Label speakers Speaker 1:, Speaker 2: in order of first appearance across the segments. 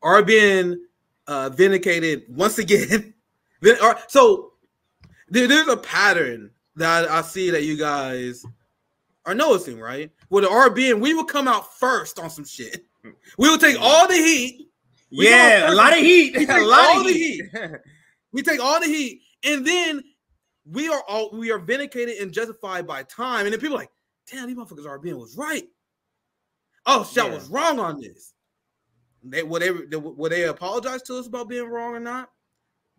Speaker 1: RBN vindicated once again. So there's a pattern that I see that you guys are noticing, right? With the RBN, we will come out first on some shit. We will take all the heat.
Speaker 2: A lot of heat.
Speaker 1: We take all the heat. We take all the heat, and then we are vindicated and justified by time. And then people are like, damn, these motherfuckers RBN was right. Oh, shit, I was wrong on this. Will they apologize to us about being wrong or not?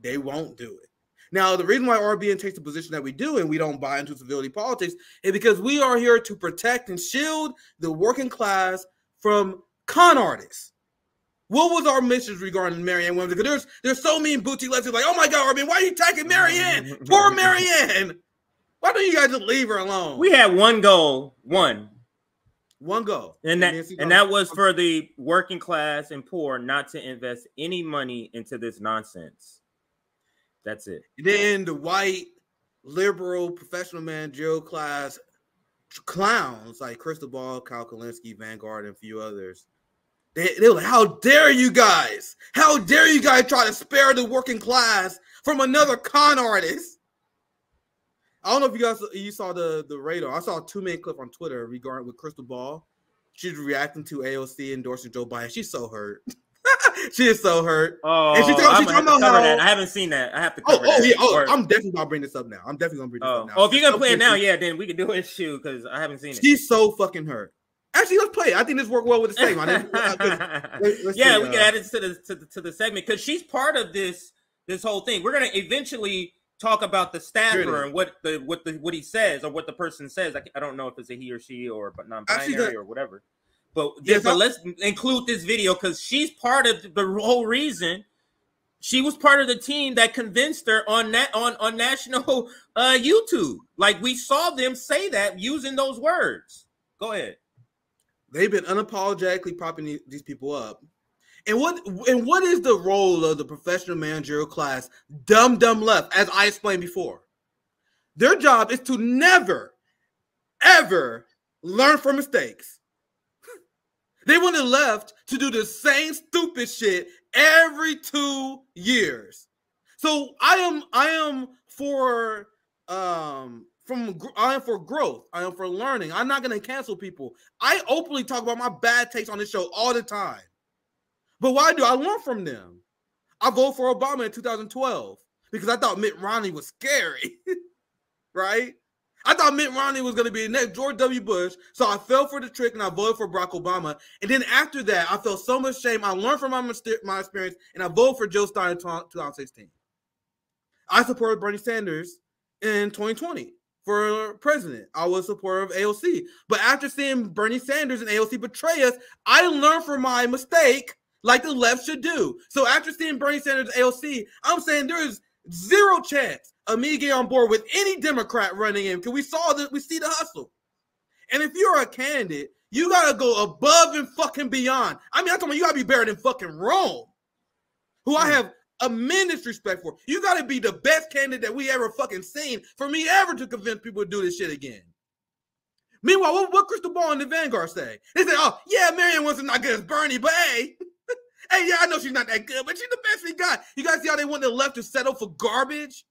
Speaker 1: They won't do it. Now, the reason why RBN takes the position that we do and we don't buy into civility politics is because we are here to protect and shield the working class from con artists. What was our mission regarding Marianne Williamson? Because there's so many boutique lesbians like, oh my God, RBN, why are you attacking Marianne? Poor Marianne. Why don't you guys just leave her alone?
Speaker 2: We had one goal, one goal, and that was for the working class and poor not to invest any money into this nonsense. That's it.
Speaker 1: Then the white, liberal, professional managerial class clowns like Krystal, Kyle Kalinske, Vanguard, and a few others, they were like, how dare you guys? How dare you guys try to spare the working class from another con artist? I don't know if you saw the radar. I saw a 2-minute clip on Twitter regarding with Krystal. She's reacting to AOC endorsing Joe Biden. She's so hurt. She is so hurt.
Speaker 2: Oh, and she's talking about that. I haven't seen that. I have to cover that.
Speaker 1: Yeah. I'm definitely gonna bring this up now. I'm definitely gonna bring this up now.
Speaker 2: Oh, if you're gonna play it now, yeah, then we can do it. Shoot, because I haven't seen it.
Speaker 1: She's so fucking hurt. Actually, let's play it. I think this worked well with the segment.
Speaker 2: We can add it to the segment because she's part of this whole thing. We're gonna eventually talk about the staffer and what he says or what the person says. I don't know if it's a he or she or non-binary or whatever. But let's include this video because she's part of the whole reason. She was part of the team that convinced her on national YouTube. Like we saw them say that using those words. Go ahead.
Speaker 1: They've been unapologetically propping these people up. And what is the role of the professional managerial class, dumb left, as I explained before? Their job is to never, ever learn from mistakes. They want the left to do the same stupid shit every 2 years. So I am for growth. I am for learning. I'm not going to cancel people. I openly talk about my bad takes on this show all the time. But why do I learn from them? I voted for Obama in 2012 because I thought Mitt Romney was scary, right? I thought Mitt Romney was going to be the next George W. Bush, so I fell for the trick and I voted for Barack Obama. And then after that, I felt so much shame. I learned from my experience, and I voted for Joe Stein in 2016. I supported Bernie Sanders in 2020 for president. I was a supporter of AOC. But after seeing Bernie Sanders and AOC betray us, I learned from my mistake like the left should do. So after seeing Bernie Sanders and AOC, I'm saying there is zero chance of me getting on board with any Democrat running in because we see the hustle. And if you're a candidate, you gotta go above and fucking beyond. I mean, I'm talking about you gotta be better than fucking Rome, who I have immense respect for. You gotta be the best candidate that we ever fucking seen for me ever to convince people to do this shit again. Meanwhile, what Krystal and the Vanguard say? They say, oh, yeah, Marianne Williamson not good as Bernie, but hey, hey, yeah, I know she's not that good, but she's the best we got. You guys see how they want the left to settle for garbage?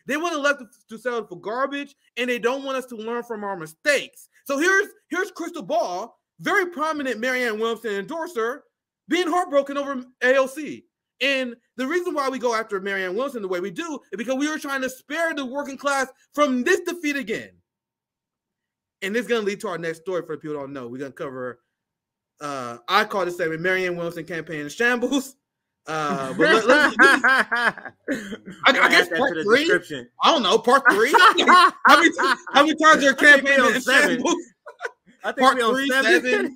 Speaker 1: They want the left to settle for garbage, and they don't want us to learn from our mistakes. So here's Krystal, very prominent Marianne Williamson endorser, being heartbroken over AOC. And the reason why we go after Marianne Williamson the way we do is because we are trying to spare the working class from this defeat again. And this is going to lead to our next story for the people who don't know. We're going to cover, I call this segment Marianne Williamson campaign in shambles. But I guess part 3. I don't know, part 3. how many times are campaign in shambles? I think part 3, 7.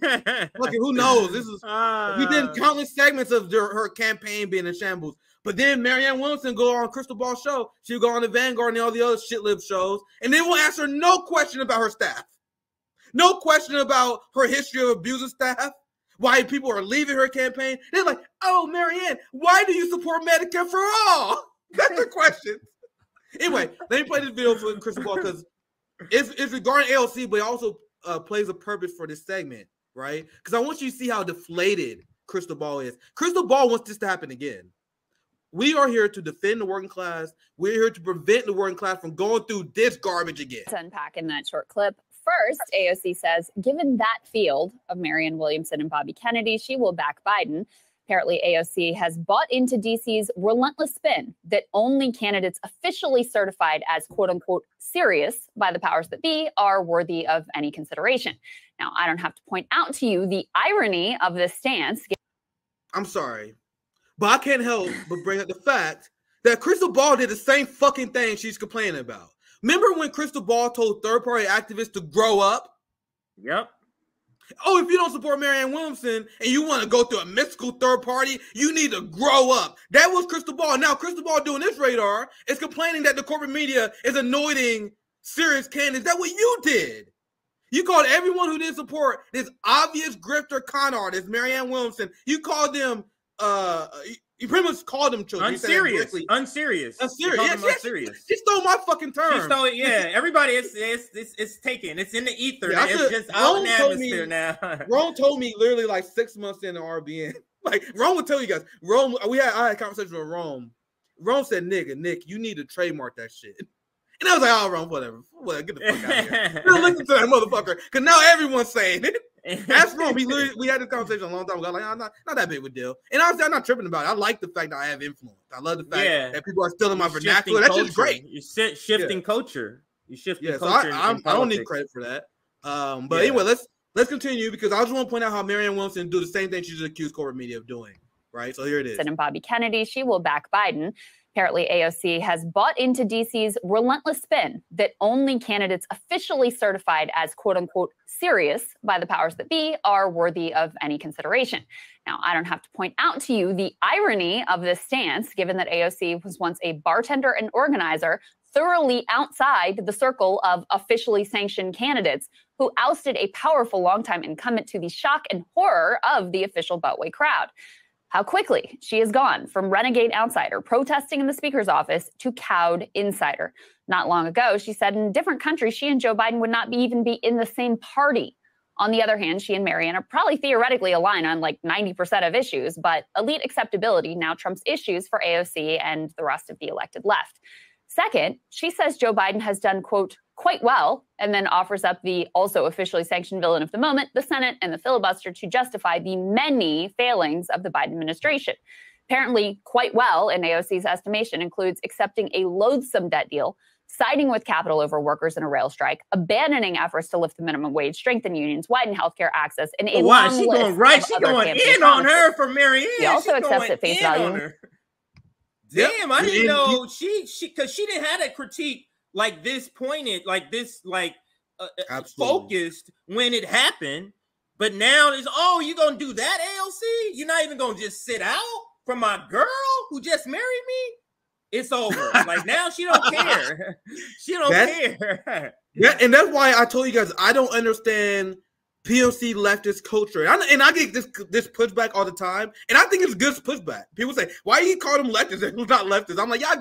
Speaker 1: Look, who knows? This is we did countless segments of her campaign being in shambles. But then Marianne Williamson go on Krystal show. She'll go on the Vanguard and all the other shit lib shows, and they will answer no question about her staff, no question about her history of abusing staff. Why people are leaving her campaign. They're like, oh, Marianne, why do you support Medicare for all? That's the question. Anyway, let me play this video for Krystal because it's regarding AOC, but it also plays a purpose for this segment, right? Because I want you to see how deflated Krystal Ball is. Krystal Ball wants this to happen again. We are here to defend the working class. We're here to prevent the working class from going through this garbage again.
Speaker 3: To unpack in that short clip. First, AOC says, given that field of Marianne Williamson and Bobby Kennedy, she will back Biden. Apparently, AOC has bought into DC's relentless spin that only candidates officially certified as quote unquote serious by the powers that be are worthy of any consideration. Now, I don't have to point out to you the irony of this stance.
Speaker 1: I'm sorry, but I can't help but bring up the fact that Krystal Ball did the same fucking thing she's complaining about. Remember when Krystal Ball told third-party activists to grow up?
Speaker 2: Yep.
Speaker 1: Oh, if you don't support Marianne Williamson and you want to go through a mystical third party, you need to grow up. That was Krystal Ball. Now, Krystal Ball doing this radar is complaining that the corporate media is anointing serious candidates. That's what you did. You called everyone who didn't support this obvious grifter con artist, Marianne Williamson. You called them, you pretty much called them children.
Speaker 2: Unserious.
Speaker 1: She stole my fucking term.
Speaker 2: She stole it. Yeah, everybody, it's taken. It's in the ether. Yeah, it's just out in the atmosphere now.
Speaker 1: Ron told me literally like 6 months into RBN. Like Ron would tell you guys. I had a conversation with Ron. Ron said, Nick, you need to trademark that shit. And I was like, oh, Ron, whatever, get the fuck out of here. Don't listen to that motherfucker, because now everyone's saying it. That's wrong. We had this conversation a long time ago. Like, not that big of a deal. And honestly, I'm not tripping about it. I like the fact that I have influence. I love the fact that people are stealing my vernacular. That's just great.
Speaker 2: You're shifting culture. You're shifting culture.
Speaker 1: So I don't need credit for that. But anyway, let's continue, because I just want to point out how Marianne Williamson do the same thing she just accused corporate media of doing. Right. So here it is.
Speaker 3: And Bobby Kennedy, she will back Biden. Apparently, AOC has bought into DC's relentless spin that only candidates officially certified as quote unquote serious by the powers that be are worthy of any consideration. Now, I don't have to point out to you the irony of this stance, given that AOC was once a bartender and organizer thoroughly outside the circle of officially sanctioned candidates who ousted a powerful longtime incumbent to the shock and horror of the official Beltway crowd. How quickly she has gone from renegade outsider protesting in the speaker's office to cowed insider. Not long ago, she said in different countries, she and Joe Biden would not even be in the same party. On the other hand, she and Marianne are probably theoretically aligned on like 90% of issues, but elite acceptability now trumps issues for AOC and the rest of the elected left. Second, she says Joe Biden has done, quote, quite well, and then offers up the also officially sanctioned villain of the moment, the Senate and the filibuster, to justify the many failings of the Biden administration. Apparently, quite well, in AOC's estimation, includes accepting a loathsome debt deal, siding with Capitol over workers in a rail strike, abandoning efforts to lift the minimum wage, strengthen unions, widen healthcare access, and a long list
Speaker 2: going right. She's going in on her for Marianne.
Speaker 3: She also accepts at face value.
Speaker 2: Damn, I didn't know because she didn't have a critique like this pointed, like this, focused when it happened. But now it's, you gonna do that, AOC? You're not even gonna just sit out for my girl who just married me? It's over. Like now she don't care. She don't care.
Speaker 1: Yeah, and that's why I told you guys I don't understand POC leftist culture. And I get this pushback all the time. And I think it's good pushback. People say, why you call them leftists and who's not leftists? I'm like, yeah,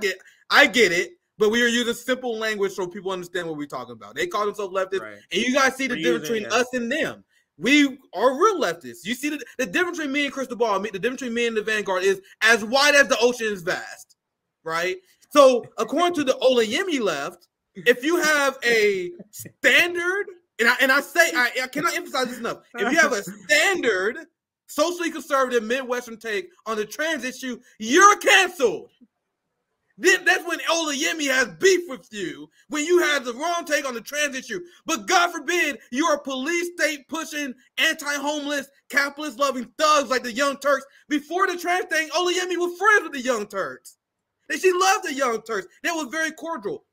Speaker 1: I get it. But we are using simple language so people understand what we're talking about. They call themselves leftists. Right. And you guys see the difference between us and them. We are real leftists. You see the difference between me and Krystal Ball, the difference between me and the Vanguard is as wide as the ocean is vast. Right? So according to the Olayemi left, if you have a standard, and I cannot emphasize this enough. If you have a standard socially conservative Midwestern take on the trans issue, you're canceled. That's when Olayemi has beef with you, when you have the wrong take on the trans issue. But God forbid you're a police state pushing, anti-homeless, capitalist loving thugs like the Young Turks. Before the trans thing, Olayemi was friends with the Young Turks. And she loved the Young Turks. They were very cordial.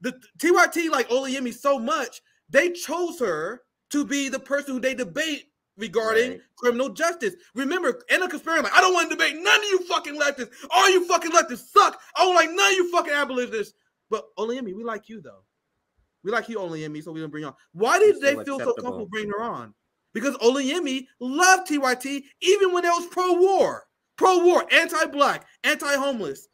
Speaker 1: The TYT like Olayemi so much, they chose her to be the person who they debate regarding criminal justice. Remember, Anna Kasparian, like, I don't want to debate none of you fucking leftists. All you fucking leftists suck. I don't like none of you fucking abolitionists. But Olayemi, we like you though. We like you, Olayemi, so we're gonna bring you on. Why did they feel so comfortable bringing her on? Because Olayemi loved TYT even when it was pro-war, anti-black, anti-homeless,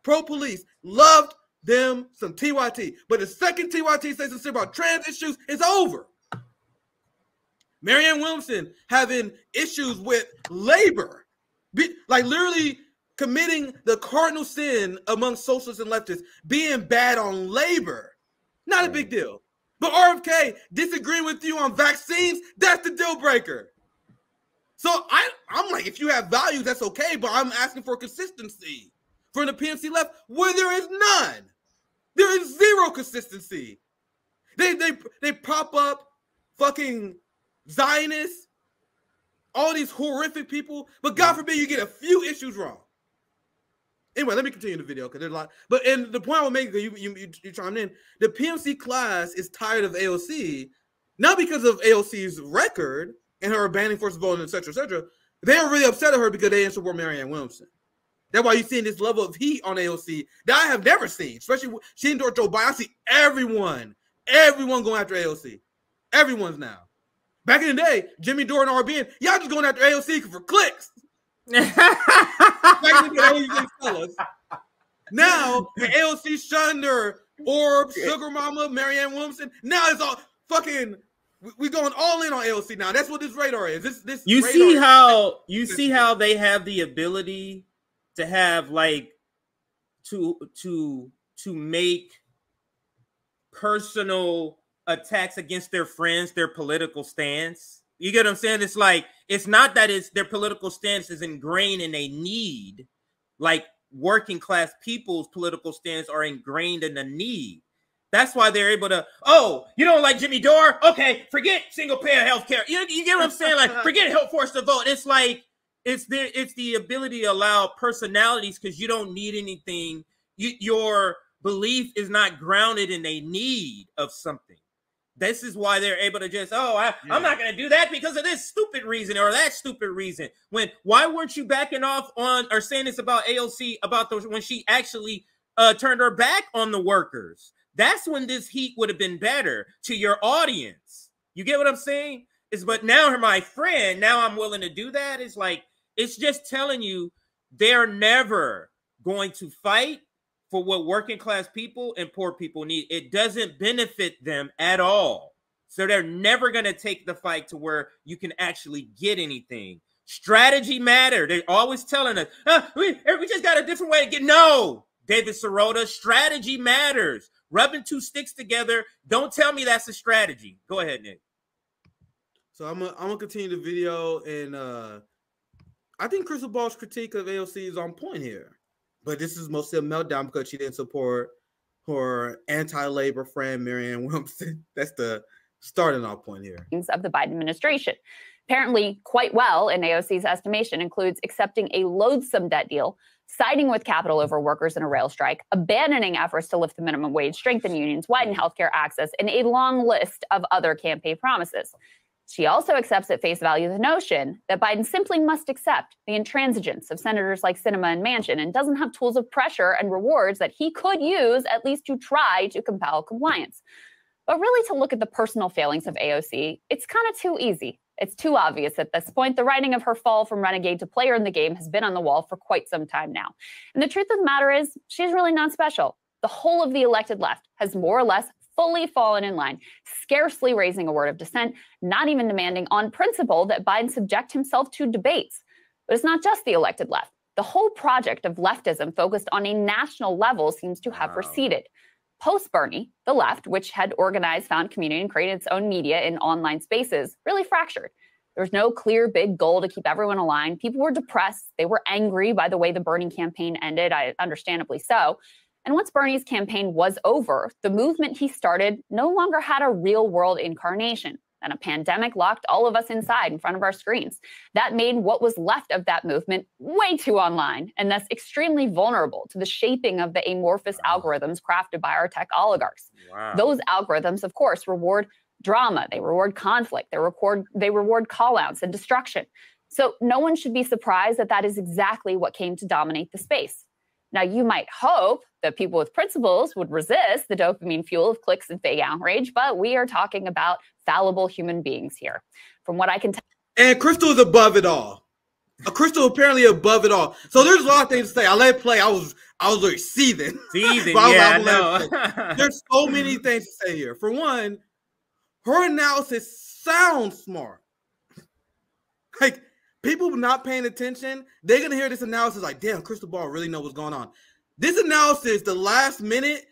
Speaker 1: pro-police, loved them some TYT. But the second TYT says something about trans issues, it's over. Marianne Williamson having issues with labor, like literally committing the cardinal sin among socialists and leftists, being bad on labor. Not a big deal. But RFK disagreeing with you on vaccines, that's the deal breaker. So I'm like, if you have values, that's okay, but I'm asking for consistency from the PNC left where there is none. There is zero consistency. They prop up fucking Zionists, all these horrific people, but God forbid you get a few issues wrong. Anyway, let me continue the video because there's a lot. But and the point I was making, you chimed in, the PMC class is tired of AOC, not because of AOC's record and her abandoning forced voting, et cetera, et cetera. They are really upset at her because they didn't support Marianne Williamson. That's why you're seeing this level of heat on AOC that I have never seen, especially when she endorsed Joe Biden. I see everyone going after AOC. Everyone's now. Back in the day, Jimmy Dore and RBN, y'all just going after AOC for clicks. Back in the day, you can tell us. Now, the AOC shunned her, Orb, Sugar Mama, Marianne Williamson. Now it's all fucking. We going all in on AOC now. That's what this radar is. This
Speaker 2: you
Speaker 1: radar
Speaker 2: see how they have the ability to have like to make personal attacks against their friends, their political stance. You get what I'm saying? It's like, it's not that it's their political stance is ingrained in a need, like working class people's political stance are ingrained in a need. That's why they're able to, oh, you don't like Jimmy Dore? Okay, forget single payer health care. You get what I'm saying? Like, forget help force to vote. It's like, it's the ability to allow personalities because you don't need anything. Your belief is not grounded in a need of something. This is why they're able to just, I'm not going to do that because of this stupid reason or that stupid reason. Why weren't you backing off on or saying this about AOC about those when she actually turned her back on the workers? That's when this heat would have been better to your audience. You get what I'm saying? But now my friend, now I'm willing to do that. It's like, it's just telling you they're never going to fight for what working class people and poor people need. It doesn't benefit them at all. So they're never going to take the fight to where you can actually get anything. Strategy matter. They're always telling us, we just got a different way to get. No, David Sirota, strategy matters. Rubbing two sticks together. Don't tell me that's a strategy. Go ahead, Nick.
Speaker 1: So I'm gonna continue the video, and I think Krystal Ball's critique of AOC is on point here. But this is mostly a meltdown because she didn't support her anti-labor friend, Marianne Williamson. That's the starting off point here.
Speaker 3: Of the Biden administration. Apparently quite well, in AOC's estimation, includes accepting a loathsome debt deal, siding with capital over workers in a rail strike, abandoning efforts to lift the minimum wage, strengthen unions, widen healthcare access, and a long list of other campaign promises. She also accepts at face value the notion that Biden simply must accept the intransigence of senators like Sinema and Manchin and doesn't have tools of pressure and rewards that he could use at least to try to compel compliance. But really, to look at the personal failings of AOC, it's kind of too easy. It's too obvious at this point. The writing of her fall from renegade to player in the game has been on the wall for quite some time now. And the truth of the matter is, she's really not special. The whole of the elected left has more or less fully fallen in line, scarcely raising a word of dissent, not even demanding on principle that Biden subject himself to debates. But it's not just the elected left. The whole project of leftism focused on a national level seems to have receded. Post-Bernie, the left, which had organized, found community, and created its own media in online spaces, really fractured. There was no clear big goal to keep everyone aligned. People were depressed. They were angry by the way the Bernie campaign ended, understandably so. And once Bernie's campaign was over, the movement he started no longer had a real-world incarnation. And a pandemic locked all of us inside in front of our screens. That made what was left of that movement way too online, and thus extremely vulnerable to the shaping of the amorphous algorithms crafted by our tech oligarchs. Wow. Those algorithms, of course, reward drama, they reward conflict, they reward call-outs and destruction. So no one should be surprised that that is exactly what came to dominate the space. Now, you might hope that people with principles would resist the dopamine fuel of clicks and fake outrage, but we are talking about fallible human beings here. From what I can tell.
Speaker 1: And Krystal is above it all. Krystal apparently above it all. So there's a lot of things to say. I let it play. I was like seething.
Speaker 2: Seething, yeah, I know.
Speaker 1: There's so many things to say here. For one, her analysis sounds smart. Like, people not paying attention, they're going to hear this analysis like, damn, Krystal Ball really know what's going on. This analysis, the last minute,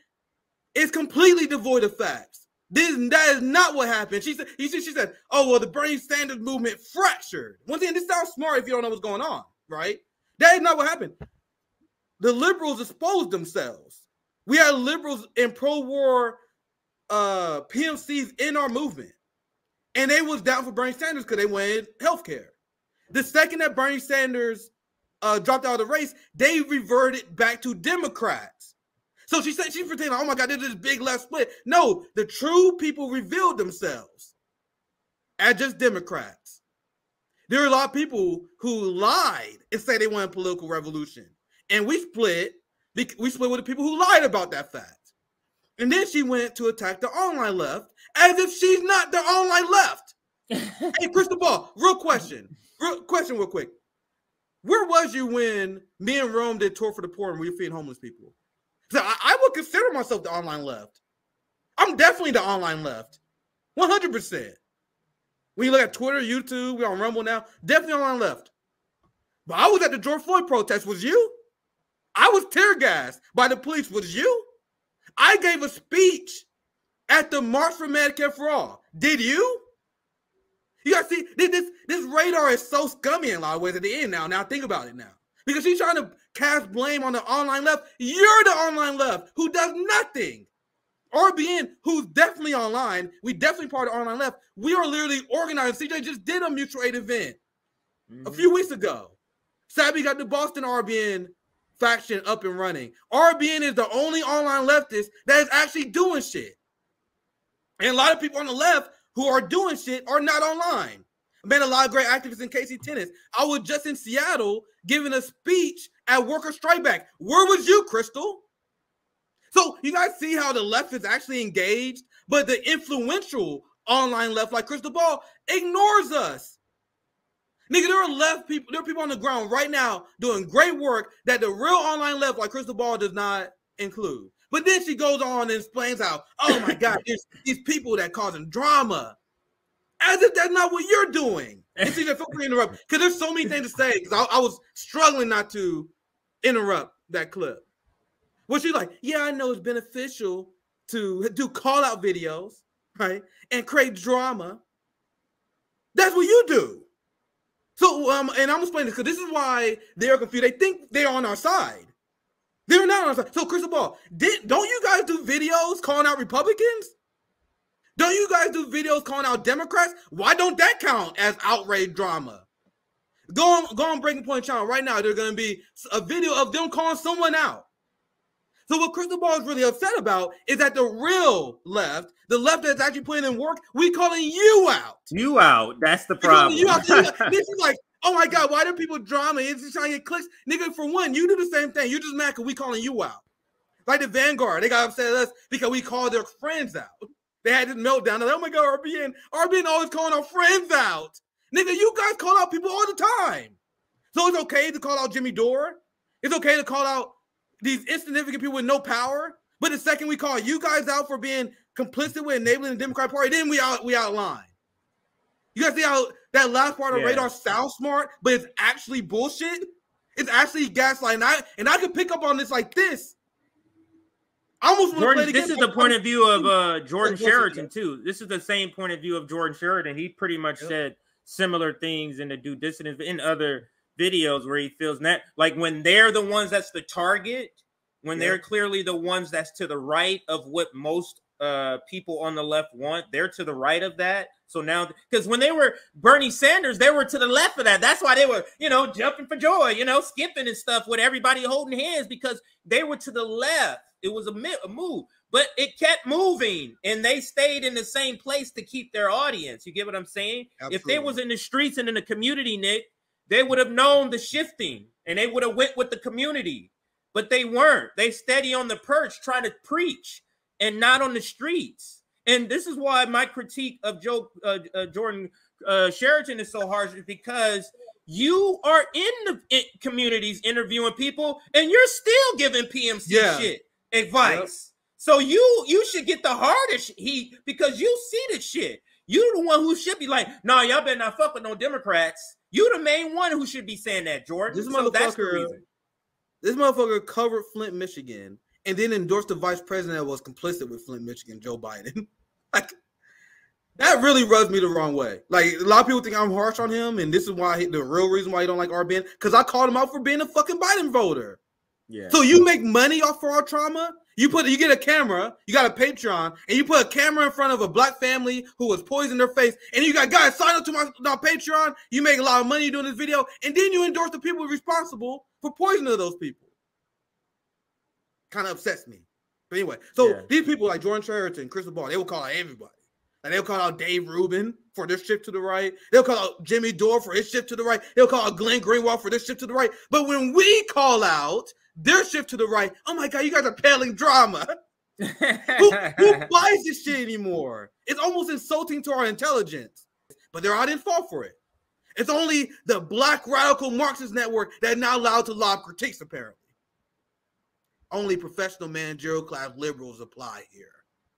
Speaker 1: is completely devoid of facts. That is not what happened. She said, oh, well, the Bernie Sanders movement fractured. Once again, this sounds smart if you don't know what's going on, right? That is not what happened. The liberals exposed themselves. We had liberals and pro-war PMCs in our movement. And they was down for Bernie Sanders because they wanted health care. The second that Bernie Sanders dropped out of the race, they reverted back to Democrats. So she said, she's pretending, oh my God, there's this big left split. No, the true people revealed themselves as just Democrats. There are a lot of people who lied and say they want a political revolution. And we split with the people who lied about that fact. And then she went to attack the online left as if she's not the online left. Hey, Krystal Ball, real quick. Where was you when me and Rome did Tour for the Poor and we were feeding homeless people? So I would consider myself the online left. I'm definitely the online left. 100%. When you look at Twitter, YouTube, we're on Rumble now, definitely online left. But I was at the George Floyd protest. Was you? I was tear gassed by the police. Was you? I gave a speech at the March for Medicare for All. Did you? You guys see, this radar is so scummy in a lot of ways at the end now. Now think about it now. Because she's trying to cast blame on the online left. You're the online left who does nothing. RBN, who's definitely online, we definitely part of the online left. We are literally organized. CJ just did a mutual aid event a few weeks ago. Sabby got the Boston RBN faction up and running. RBN is the only online leftist that is actually doing shit. And a lot of people on the left who are doing shit are not online. I met a lot of great activists in KC Tennis. I was just in Seattle giving a speech at Worker Strike Back. Where was you, Krystal? So you guys see how the left is actually engaged, but the influential online left like Krystal Ball ignores us. Nigga, there are people on the ground right now doing great work that the real online left like Krystal Ball does not include. But then she goes on and explains how, oh my God, there's these people that causing drama. As if that's not what you're doing. And she just feel free to interrupt. Because there's so many things to say. Because I was struggling not to interrupt that clip. Well, she's like, yeah, I know it's beneficial to do call-out videos, right? And create drama. That's what you do. So, and I'm explaining this because this is why they're confused. They think they're on our side. They're not on our side. So, Krystal Ball, don't you guys do videos calling out Republicans? Don't you guys do videos calling out Democrats? Why don't that count as outrage drama? Go on Breaking Point channel right now. There's going to be a video of them calling someone out. So what Krystal Ball is really upset about is that the real left, the left that's actually putting in work, we calling you out.
Speaker 2: You out. That's the problem.
Speaker 1: This is like, oh my God, why do people drama? It's just trying to get clicks. Nigga, for one, you do the same thing. You're just mad because we calling you out. Like the Vanguard, they got upset at us because we called their friends out. They had this meltdown. They're like, oh my God, RBN always calling our friends out. Nigga, you guys call out people all the time. So it's okay to call out Jimmy Dore. It's okay to call out these insignificant people with no power. But the second we call you guys out for being complicit with enabling the Democratic Party, then we outline. You guys see how that last part of radar sounds smart, but it's actually bullshit? It's actually gaslighting. And I can pick up on this like this. I almost want to play it again.
Speaker 2: This is the point of view of Jordan Sheridan, too. This is the same point of view of Jordan Sheridan. He pretty much said similar things in the Due Dissidence in other videos where he feels that, like when they're the ones that's the target, when they're clearly the ones that's to the right of what most people on the left want, they're to the right of that. So now, because when they were Bernie Sanders, they were to the left of that. That's why they were, jumping for joy, skipping and stuff with everybody holding hands because they were to the left. It was a move, but it kept moving and they stayed in the same place to keep their audience. You get what I'm saying? Absolutely. If they was in the streets and in the community, Nick, they would have known the shifting and they would have went with the community, but they weren't. They steady on the perch trying to preach and not on the streets. And this is why my critique of Jordan Sheridan is so harsh, is because you are in the communities interviewing people and you're still giving PMC shit. Advice. So you should get the hardest heat because you see the shit. You're the one who should be like, no, y'all better not fuck with no Democrats. You the main one who should be saying that, Jordan.
Speaker 1: This
Speaker 2: so that's the reason.
Speaker 1: This motherfucker covered Flint, Michigan, and then endorsed the vice president that was complicit with Flint, Michigan, Joe Biden. Like, that really rubs me the wrong way. Like, a lot of people think I'm harsh on him, and this is why the real reason why he don't like RBN, because I called him out for being a fucking Biden voter.
Speaker 2: Yeah.
Speaker 1: So you make money off for our trauma? You get a camera, you got a Patreon, and you put a camera in front of a black family who was poisoned their face, and you got guys sign up to my Patreon, you make a lot of money doing this video, and then you endorse the people responsible for poisoning those people. Kind of upsets me. But anyway, so these people like Jordan Sheridan, Krystal, they will call out everybody. Like, they'll call out Dave Rubin for their shift to the right. They'll call out Jimmy Dore for his shift to the right. They'll call out Glenn Greenwald for their shift to the right. But when we call out their shift to the right, oh my God, you guys are peddling drama. who buys this shit anymore? It's almost insulting to our intelligence. But I didn't fall for it. It's only the Black Radical Marxist Network that is now allowed to lob critiques, apparently. Only professional managerial class liberals apply here.